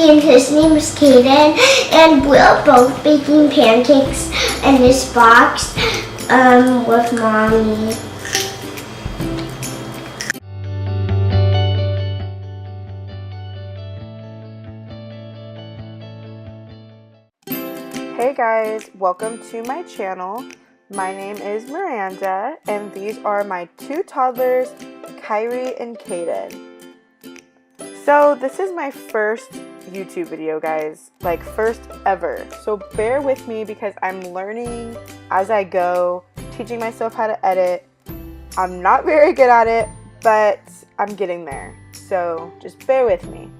and his name is Kaden, and we're both baking pancakes in this box with Mommy. Hey guys, welcome to my channel. My name is Miranda, and these are my two toddlers, Kyrie and Kaden. So this is my first YouTube video, guys, like first ever. So bear with me because I'm learning as I go, teaching myself how to edit. I'm not very good at it, but I'm getting there. So just bear with me.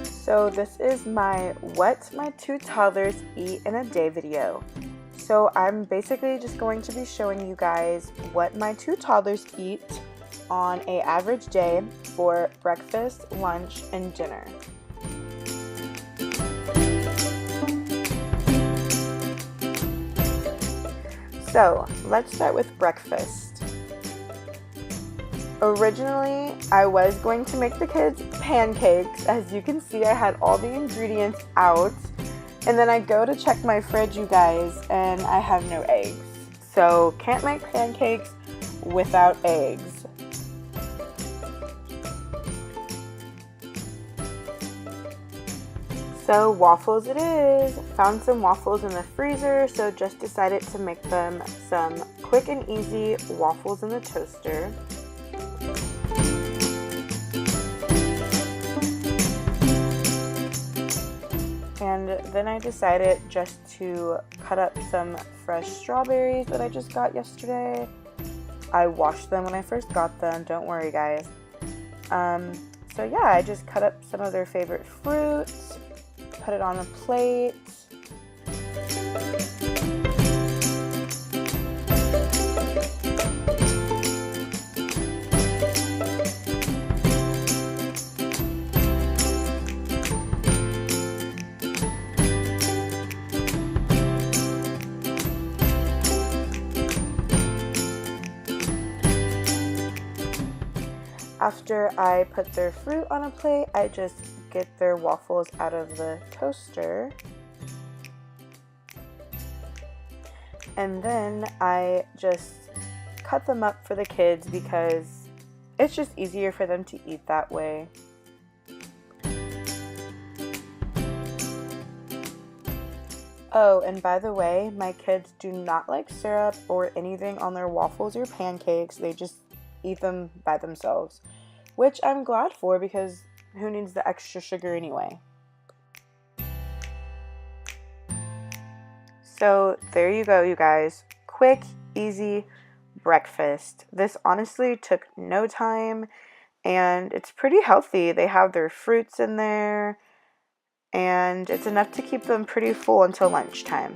So this is my what my two toddlers eat in a day video. So I'm basically just going to be showing you guys what my two toddlers eat on an average day for breakfast, lunch, and dinner. So let's start with breakfast. Originally, I was going to make the kids pancakes. As you can see, I had all the ingredients out. And then I go to check my fridge, you guys, and I have no eggs. So, can't make pancakes without eggs. So, waffles it is. Found some waffles in the freezer, so just decided to make them some quick and easy waffles in the toaster. And then I decided just to cut up some fresh strawberries that I just got yesterday. I washed them when I first got them, don't worry guys. So yeah, I just cut up some of their favorite fruits, put it on a plate. After I put their fruit on a plate, I just get their waffles out of the toaster. And then I just cut them up for the kids because it's just easier for them to eat that way. Oh, and by the way, my kids do not like syrup or anything on their waffles or pancakes. They just eat them by themselves, which I'm glad for because who needs the extra sugar anyway? So there you go, you guys. Quick, easy breakfast. This honestly took no time and it's pretty healthy. They have their fruits in there and it's enough to keep them pretty full until lunchtime.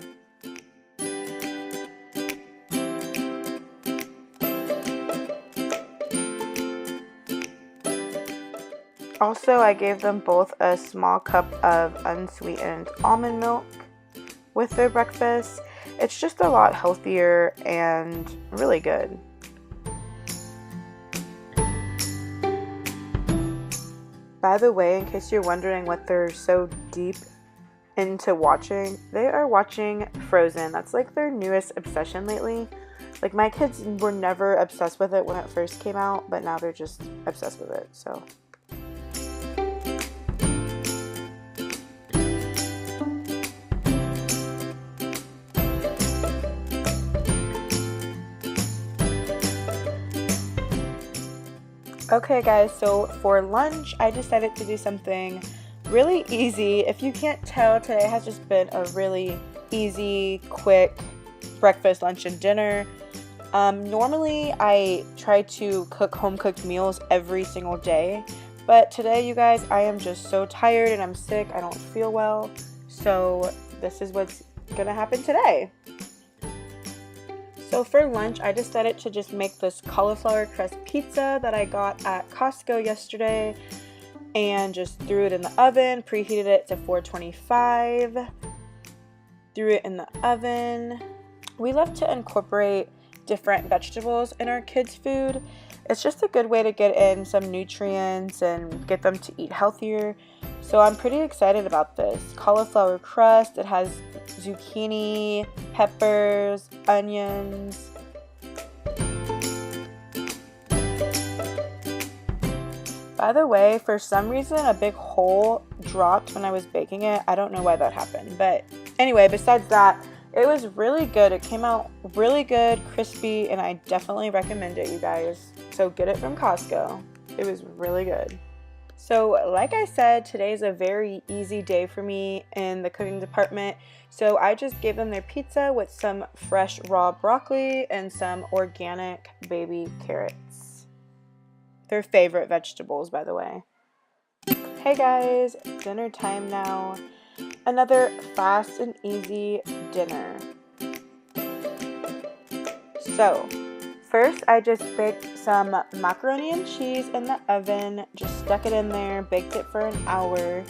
Also, I gave them both a small cup of unsweetened almond milk with their breakfast. It's just a lot healthier and really good. By the way, in case you're wondering what they're so deep into watching, they are watching Frozen. That's like their newest obsession lately. Like my kids were never obsessed with it when it first came out, but now they're just obsessed with it, so. Okay guys, so for lunch, I decided to do something really easy. If you can't tell, today has just been a really easy, quick breakfast, lunch, and dinner. Normally, I try to cook home-cooked meals every single day, but today, you guys, I am just so tired and I'm sick. I don't feel well, so this is what's gonna happen today. So for lunch, I decided to just make this cauliflower crust pizza that I got at Costco yesterday and just threw it in the oven, preheated it to 425, threw it in the oven. We love to incorporate different vegetables in our kids' food. it's just a good way to get in some nutrients and get them to eat healthier. So I'm pretty excited about this. Cauliflower crust, it has zucchini, peppers, onions. By the way, for some reason a big hole dropped when I was baking it. I don't know why that happened, but anyway, besides that, it was really good. It came out really good, crispy, and I definitely recommend it, you guys. So get it from Costco. It was really good. So like I said, today's a very easy day for me in the cooking department. So I just gave them their pizza with some fresh raw broccoli and some organic baby carrots. Their favorite vegetables, by the way. Hey guys, dinner time now. Another fast and easy dinner. So, first I just baked some macaroni and cheese in the oven. Just stuck it in there, baked it for an hour.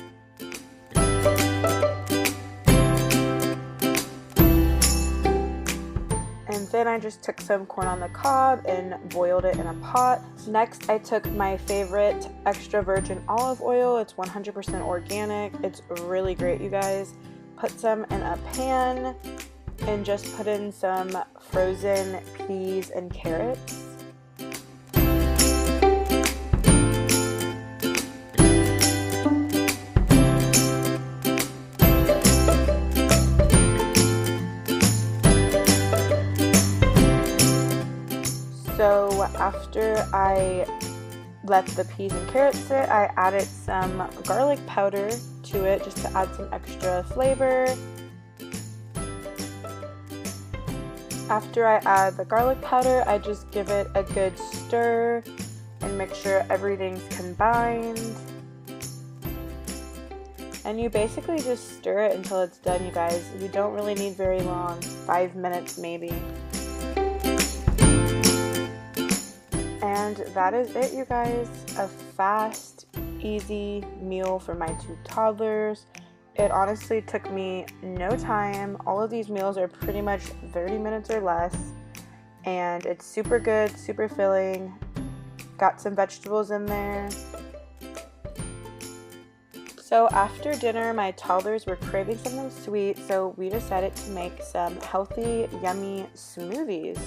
And then I just took some corn on the cob and boiled it in a pot. Next, I took my favorite extra virgin olive oil. It's 100% organic. It's really great, you guys. Put some in a pan and just put in some frozen peas and carrots. So after I let the peas and carrots sit, I added some garlic powder to it just to add some extra flavor. After I add the garlic powder, I just give it a good stir and make sure everything's combined. And you basically just stir it until it's done, you guys. You don't really need very long, 5 minutes maybe. And that is it, you guys. A fast, easy meal for my 2 toddlers. It honestly took me no time. All of these meals are pretty much 30 minutes or less. And it's super good, super filling. Got some vegetables in there. So after dinner, my toddlers were craving something sweet, so we decided to make some healthy, yummy smoothies.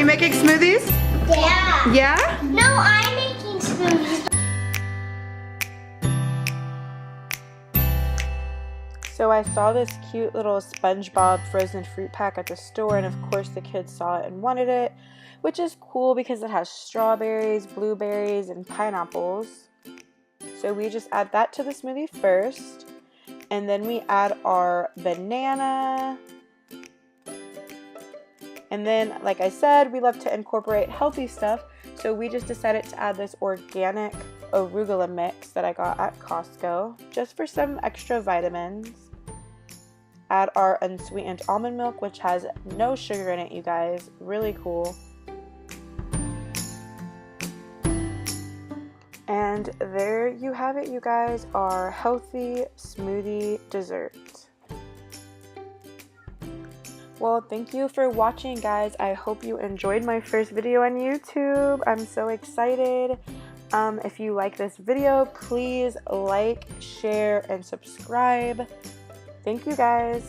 Making smoothies? Yeah. Yeah? No, I'm making smoothies. So I saw this cute little SpongeBob frozen fruit pack at the store, and of course the kids saw it and wanted it, which is cool because it has strawberries, blueberries, and pineapples. So we just add that to the smoothie first, and then we add our banana. And then, like I said, we love to incorporate healthy stuff, so we just decided to add this organic arugula mix that I got at Costco, just for some extra vitamins. Add our unsweetened almond milk, which has no sugar in it, you guys. Really cool. And there you have it, you guys, our healthy smoothie dessert. Well, thank you for watching, guys. I hope you enjoyed my first video on YouTube. I'm so excited. If you like this video, please like, share, and subscribe. Thank you, guys.